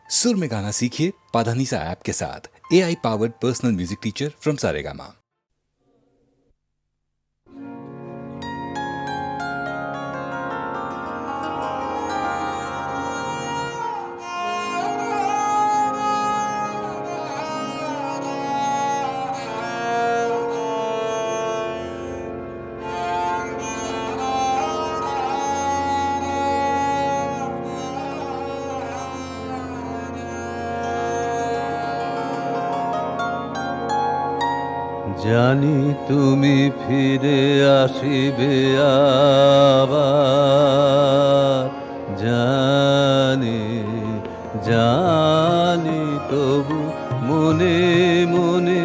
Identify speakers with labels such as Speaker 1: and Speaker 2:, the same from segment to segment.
Speaker 1: सुर में गाना सीखिए पाधानीसा ऐप के साथ। AI powered personal music teacher from Saregama.
Speaker 2: জানি তুমি ফিরে আসিবে আবার, জানি জানি তবু মনে মনে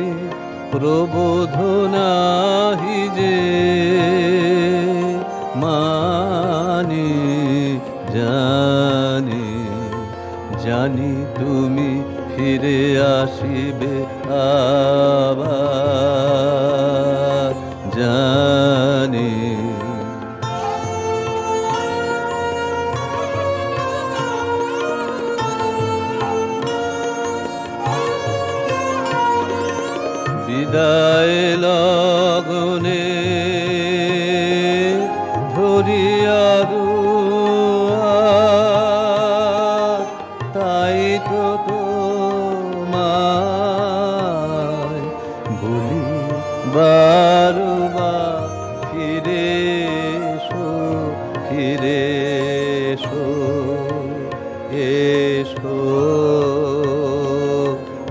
Speaker 2: প্রবোধ নাহি যে মানি, জানি জানি তুমি ফিরে আসিবে আবার, জানি বিদায় লগনে ধরিয়া তাই তো তোমায় বলি বারবার, ফিরে এসো, ফিরে এসো, এসো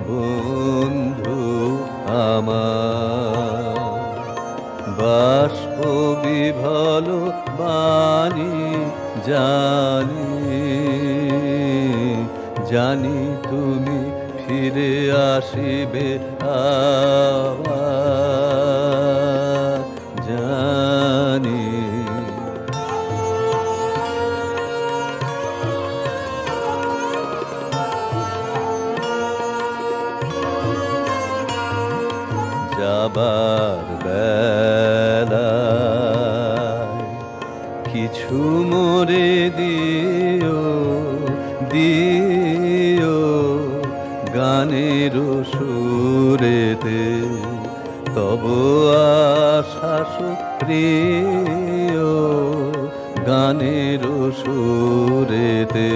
Speaker 2: বন্ধু আমার। বাষ্প বিভল বাণী জানি, জানি তুমি ফিরে আসিবে আবার, জানি যাবার বেলায় কিছু মোরে দিও, দিও গানের সুরেতে, তব আশাস প্রিয় গানের সুরেতে।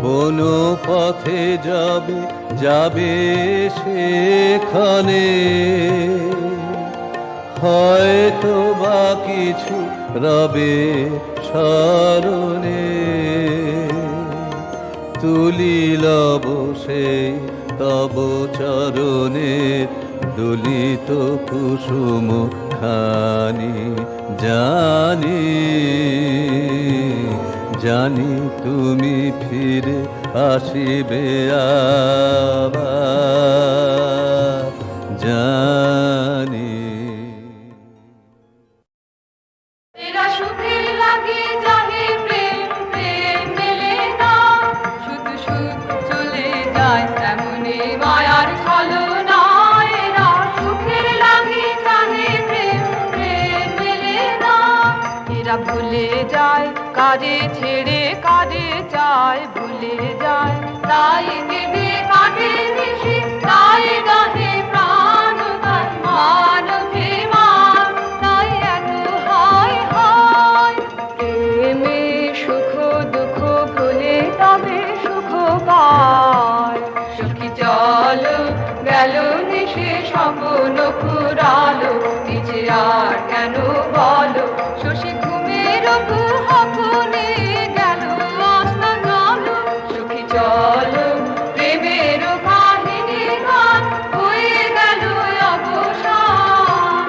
Speaker 2: বন পথে যাবে যাবে সেখানে, হয়তো বা কিছু রবে স্মরণে, তুলিল বসে তব চরণে দলিত কুসুম খানি, জানি জানি তুমি ফিরে আসিবে আবার, জানি
Speaker 3: ভুলে যায় কাজে ছেড়ে কাজে চায়, ভুলে যায় তাই দেবে কাজে নিশি, তাই গানে প্রাণ গান মানবে মান, তাই এত হয় হয় প্রেমে সুখ দুঃখ ভুলে তবে সুখ পায়। সখী চলো গেল নিশে স্বপ্ন ফুরালো, নিচে আর কেন বলো শশী হকনে গেল আস্তা নালো। সখী চলো প্রেমের কাহিনী গান হয়ে গেল অবসান,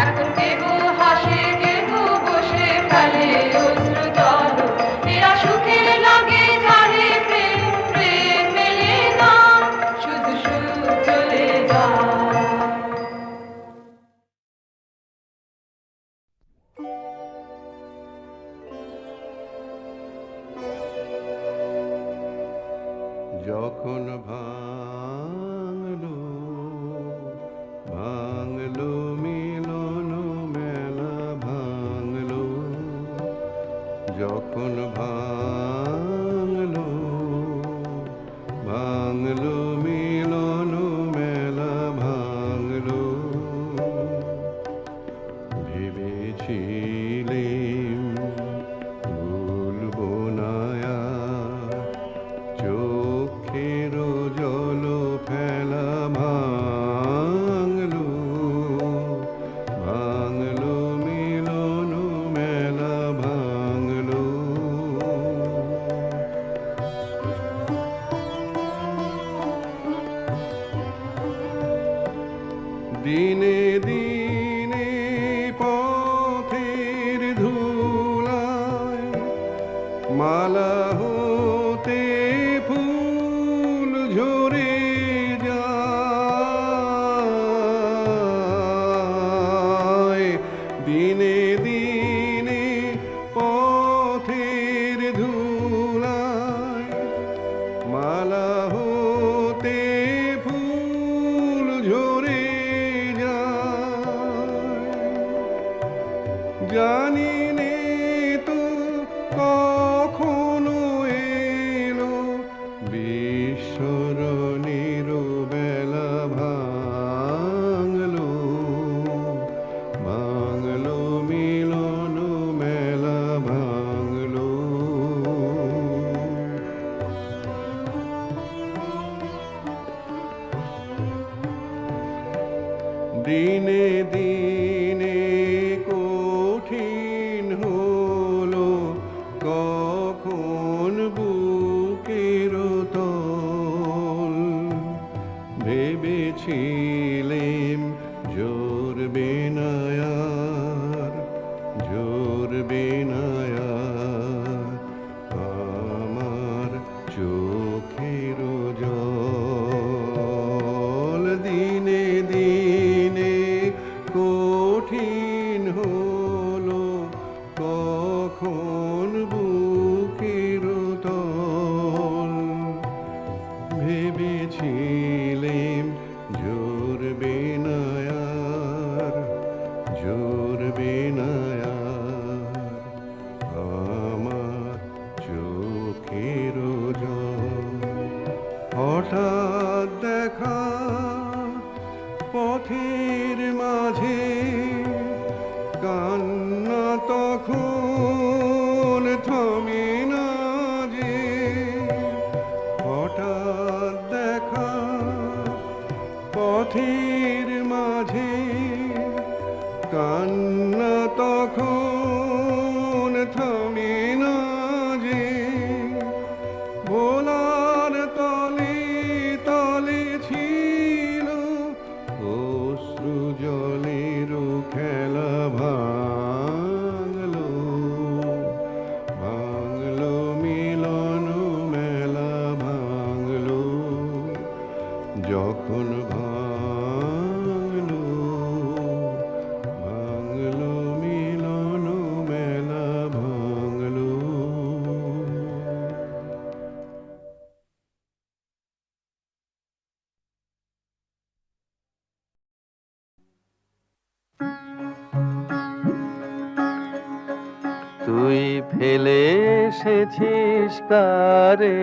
Speaker 3: এখন কেহ হাসে কেহ বসে ফেলে অশ্রু জল, এরা সুখে লাগে ঝাড়ে প্রেম, প্রেম মেলে না শুধু সুখ চলে যায়।
Speaker 2: যখন ভাঙলো ভাঙলো মিলন মেলা, ভাঙলো যখন ভাঙলো ভেবেছিলেম জোরবে না আর, জোরবে না আর আমার চোখের জল। দিনে দিনে কঠিন হলো কখন বুকের তল। ভেবেছিলেম জোরবে না আর, জোরবে না আর আমার চোখের জল। হঠাৎ দেখা পথের মাঝে কান্না তখন থামে না যে। হঠাৎ দেখা পথের মাঝে কান্না তখন থামে না যে। ভোলার তলে তলে ছিল অশ্রু জলের খেলা। ভাঙলো ভাঙলো মিলন মেলা, ভাঙলো যখন ভাঙলো ভাঙলো মিলন মেলা, ভাঙলো।
Speaker 4: তুই ফেলে এসেছিস কারে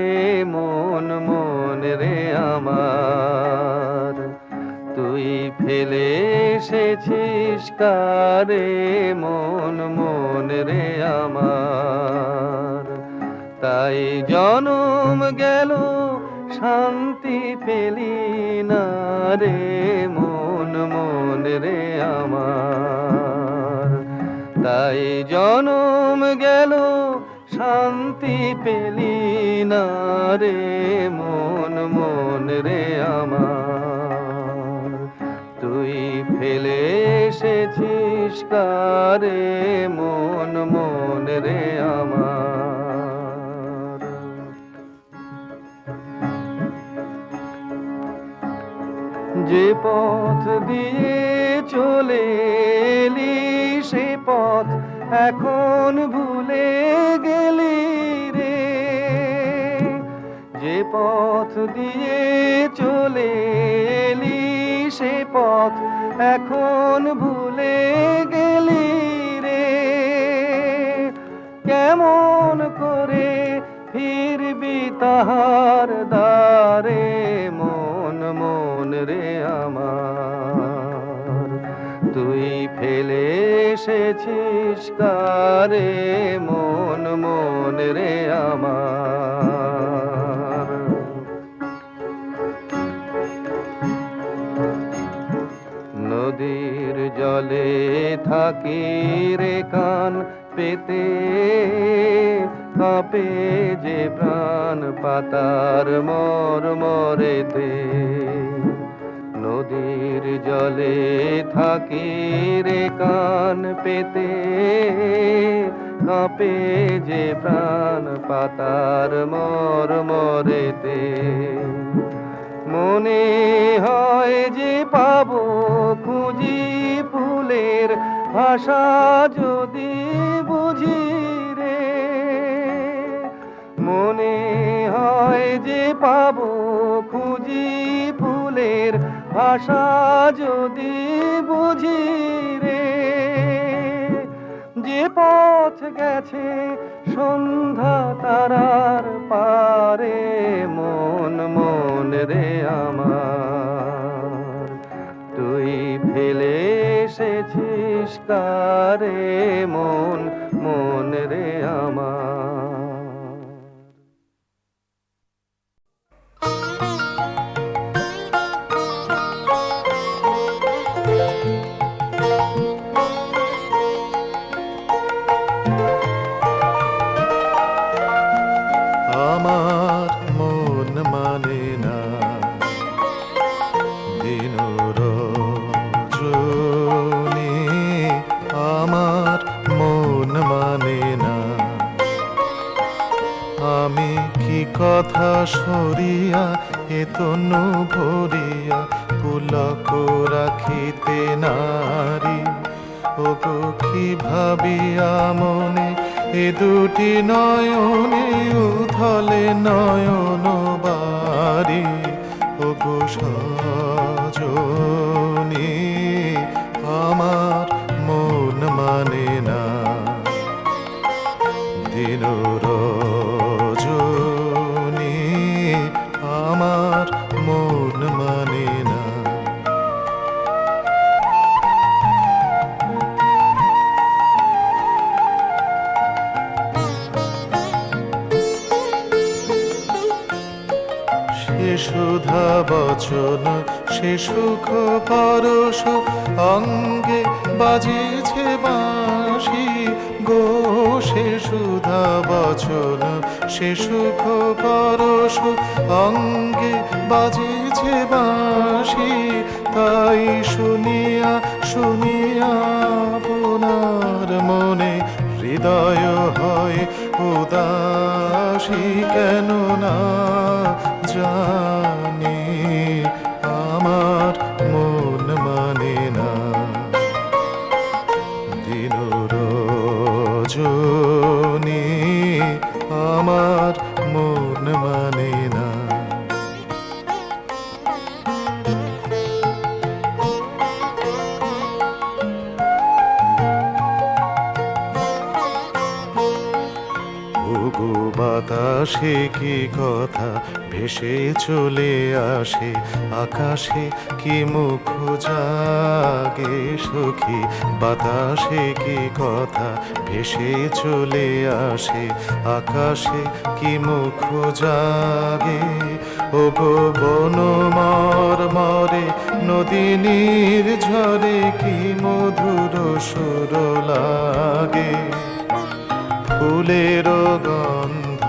Speaker 4: মন, মন রে আমার। তুই ফেলে এসেছিস কারে মন, মন রে আমার। তাই জনম গেল শান্তি পেলি না রে মন, মন রে আমার। তাই জনম গেল শান্তি পেলি না রে মন, মন রে আমার। তুই ফেলে এসেছিস কারে মন, মন রে আমার। যে পথ দিয়ে চলে এলি সে পথ এখন ভুলে গেলি রে। যে পথ দিয়ে চলে এলি সে পথ এখন ভুলে গেলি রে। কেমন করে ফিরবি তাহার দ্বারে মন, মন রে আমার। তুই ফেলে এসেছিস কারে মন, মন রে আমার। নদীর জলে থাকি রে কান পেতে, কাঁপে যে প্রাণ পাতার মর মরেতে। নদীর জলে থাকি রে কান পেতে, কাঁপে যে প্রাণ পাতার মর মরেতে। মনে হয় যে পাবো খুঁজি ফুলের ভাষা যদি বুঝি রে। মনে হয় যে পাবো খুঁজি ফুলের ভাষা যদি বুঝি রে। যে পথ গেছে সন্ধ্যা তারার পারে মন, মন রে আমার। তুই ফেলে এসেছিস কারে মন, মন রে আমার।
Speaker 5: আমার মন মানে না কথা সরিয়া এ তনু ভরিয়া পুলক রাখিতে নারী। ওগো কি ভাবিয়া মনে এ দুটি নয়নে উথলে নয়ন বাড়ি। ওগো সজনী আমার মন মানে না, দিন রজনী আমার মন মানে না। সে সুধা বচন সে সুখ পরশ অঙ্গে বাজিছে বাঁশি গো। সে সুধা বচন সে সুখ পরশ অঙ্গে বাজিছে বাঁশি। তাই শুনিয়া শুনিয়া আপনার মনে হৃদয় হয় উদাসী। কেন না জানি আমার মন মানে না, দিন রজনী আমার মন মানে না। ওগো বাতাসে কি কথা ভেসে চলে আসে আকাশে কি মুখ জাগে সখী। বাতাসে কি কথা ভেসে চলে আসে আকাশে কি মুখ জাগে। ওগো বন মরে নদীনীর ঝরে কি মধুর সুর লাগে। ফুলের গন্ধ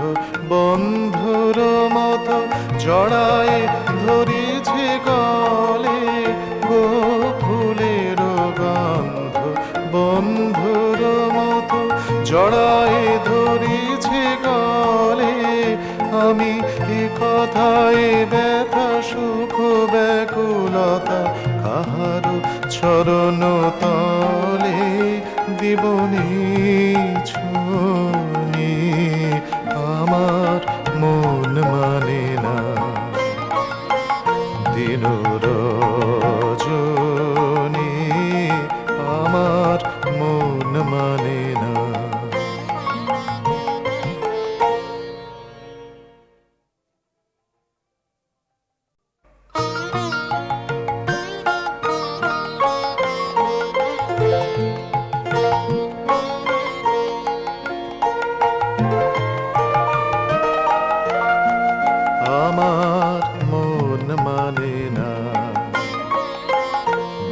Speaker 5: বন্ধুর মতো জড়ায় ধরেছে গলে গো। ফুলের গন্ধ বন্ধুর মতো জড়ায় ধরেছে গলে। আমি এ কথায় ব্যথা সুখ ব্যাকুলতা কাহারো চরণ তলে দিবনি ছুনি আমার মন মানে না, দিন রজনী আমার মন মানে না। আমার মন মানে না,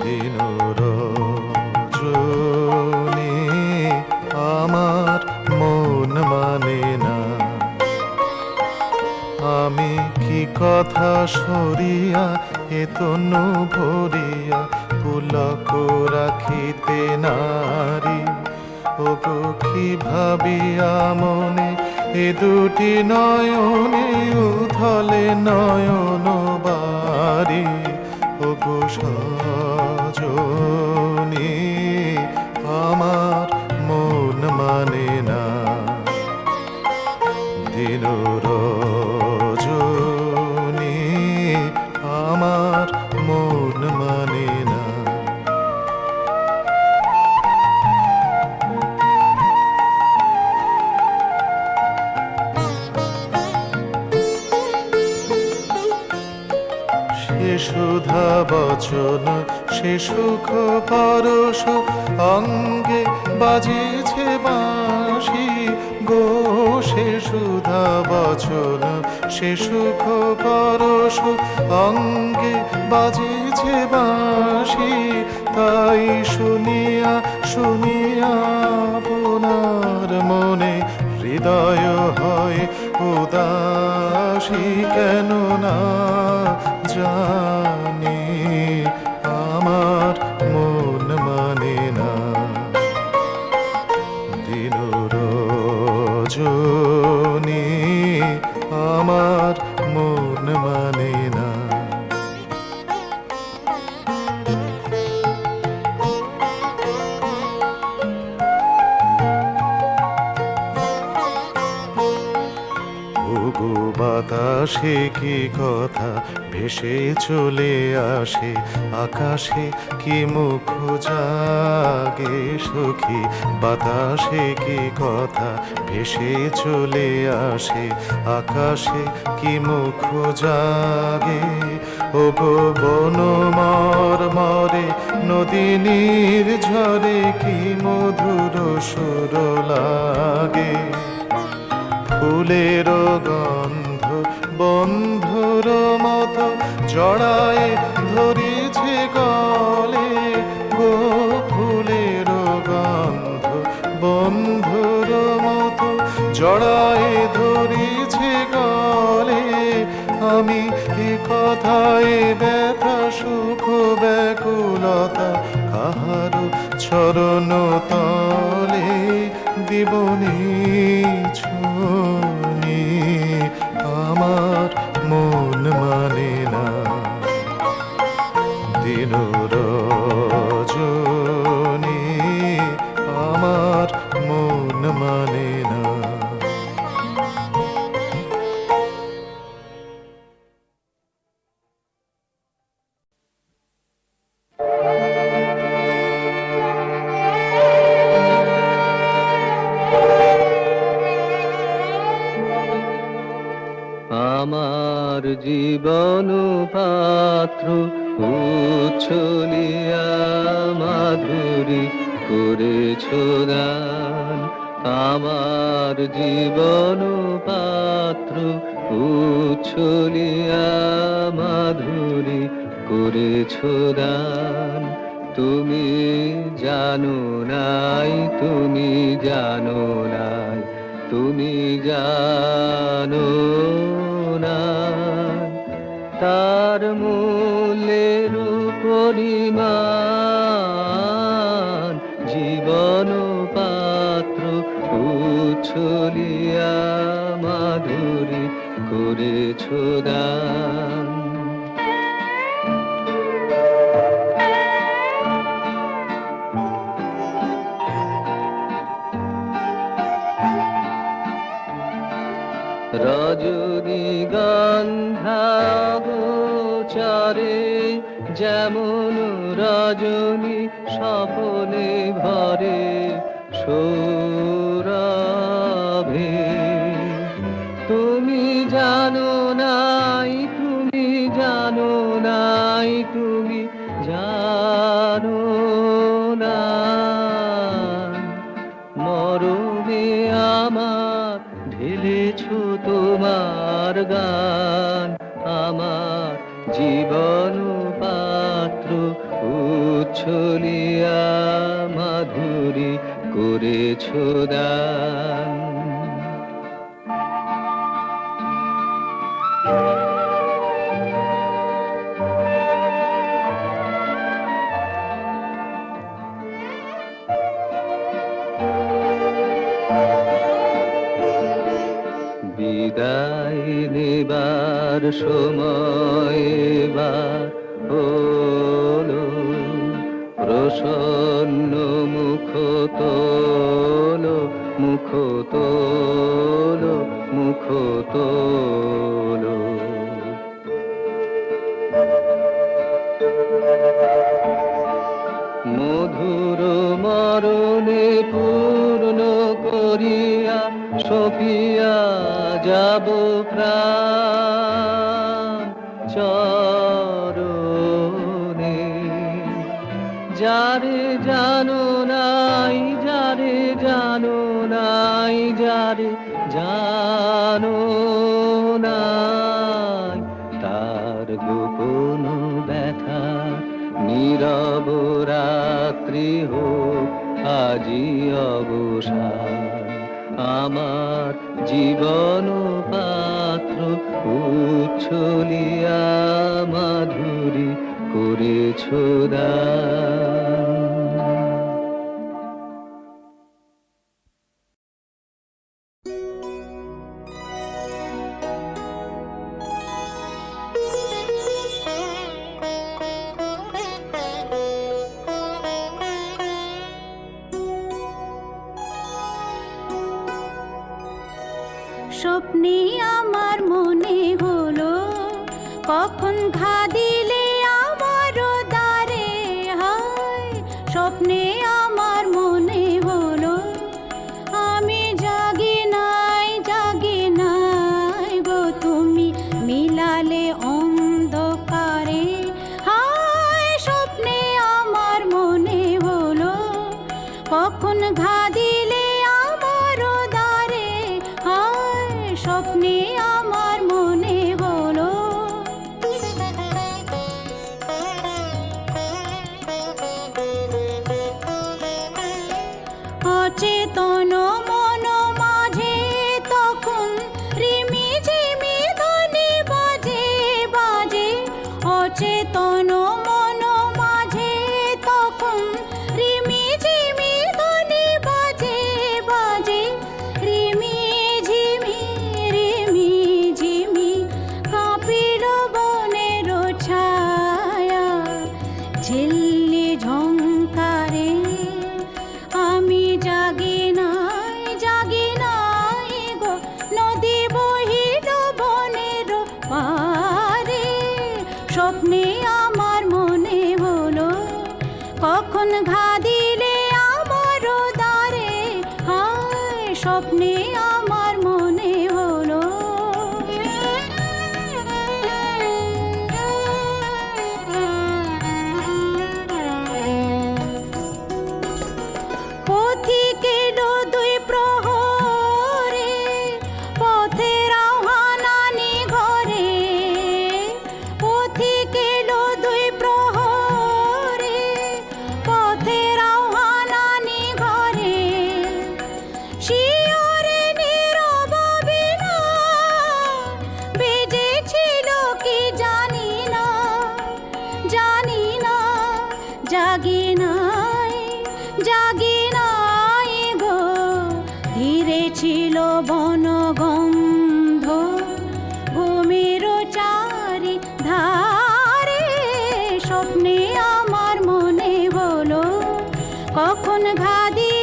Speaker 5: দিন রজনী আমার মন মানে না। আমি কি কথা সরিয়া এ তনু ভরিয়া পুলক রাখিতে নারী। ওগো কি ভাবিয়া মনে এ দুটি নয়নে উথলে নয়ন বাড়ি। ওগো সজনী আমার মন মানে না, দিন রজনী আমার মন মানে না। সে সুধা বচন সে সুখ পরশ অঙ্গে বাজিছে বাঁশি গো। সে সুধা বচন সে সুখ পরশ অঙ্গে বাজিছে বাঁশি। তাই শুনিয়া শুনিয়া আপনার মনে হৃদয় হয় উদাসী। কেন না জানি আমার মন মানে না, দিন রজনী আমার মন মানে না। ওগো বাতাসে কি কথা ভেসে চলে আসে, আকাশে কি মুখ জাগে সখী। বাতাসে কি কথা ভেসে চলে আসে, আকাশে কি মুখ জাগে। ওগো বনমার মরে নদীনীর ঝরে কি মধুর সুর লাগে। ফুলের গন্ধ বন্ধুর মতো জড়ায় ধরেছে গলে গো। ফুলের গন্ধ বন্ধুর মতো জড়ায় ধরেছে গলে। আমি এ কথায় ব্যথা সুখ ব্যাকুলতা কাহারো চরণ তলে দিবনি ছুনি, আমার মন মানে না। দিন রজনী আমার মন মানে না।
Speaker 4: আমার জীবন পাত্র উচ্ছলিয়া মাধুরী করেছ দান। আমার জীবন পাত্র উচ্ছলিয়া মাধুরী করেছ দান। তুমি জানো নাই, তুমি জানো নাই, তুমি জানো না তার মূল্যের পরিমাণ। জীবন পাত্র উচ্ছলিয়া মাধুরী করেছ দান। রজনীগন্ধা গোচরে যেমন রজনী স্বপনে ভরে সৌরভে। তুমি জানো নাই, তুমি জানো নাই, তুমি জানো না মরমে আমার ঢেলেছ তোমার গান। আমার জীবন পাত্র উচ্ছলিয়া মাধুরী করেছ দান। বিদায় নেবার সময় এবার হলো, প্রসন্ন মুখ তোলো, মুখ তোলো, মুখ তোলো। মধুর মরণে পূর্ণ করিয়া সফিয়া যাব প্রাণ চরণে। যারে জানো নাই, যারে জানো নাই, যারে জানো নাই তার গোপন ব্যথা নীরব রাত্রি হোক আজি অবসান। আমার জীবন পাত্র উচ্ছলিয়া মাধুরী করেছ দান।
Speaker 6: ঘা দিলে আমার দ্বারে, হায় স্বপ্নে আমার মনে হলো আমি জাগি নাই গো, তুমি মিলালে অন্ধকারে, হায় স্বপ্নে আমার মনে হলো কখন ঘা দিলে আমার দ্বারে, হায় স্বপ্নে আমার মনে হলো। অচেতন মন মাঝে তখন রিমি ঝিমি ধ্বনি বাজে বাজে, অচেতন মন মাঝে তখন রিমি ঝিমি ধ্বনি বাজে বাজে, রিমি ঝিমি কাঁপিল বনের ছায়া, ঝিল্লি ঝংকারে আমি জাগি নাই গো, নদী বহিল বনের পারে, স্বপ্নে আমার মনে হলো কখন ঘা দিলে আমার দ্বারে, হায় স্বপ্নে আমার মনে হলো। পথিক এলো দুই প্রহরে, পথের আহ্বানানি ঘরে, পথিক এলো দুই প্রহরে, পথের আহ্বানানি ঘরে, শিয়রে নীরব বীণা বেজেছিল কি জানি না, জাগি নাই গো, ধীরে ছিল বনগন্ধ ভূমির চারি ধারে, স্বপ্নে আমার মনে হলো কখন ঘা দিয়ে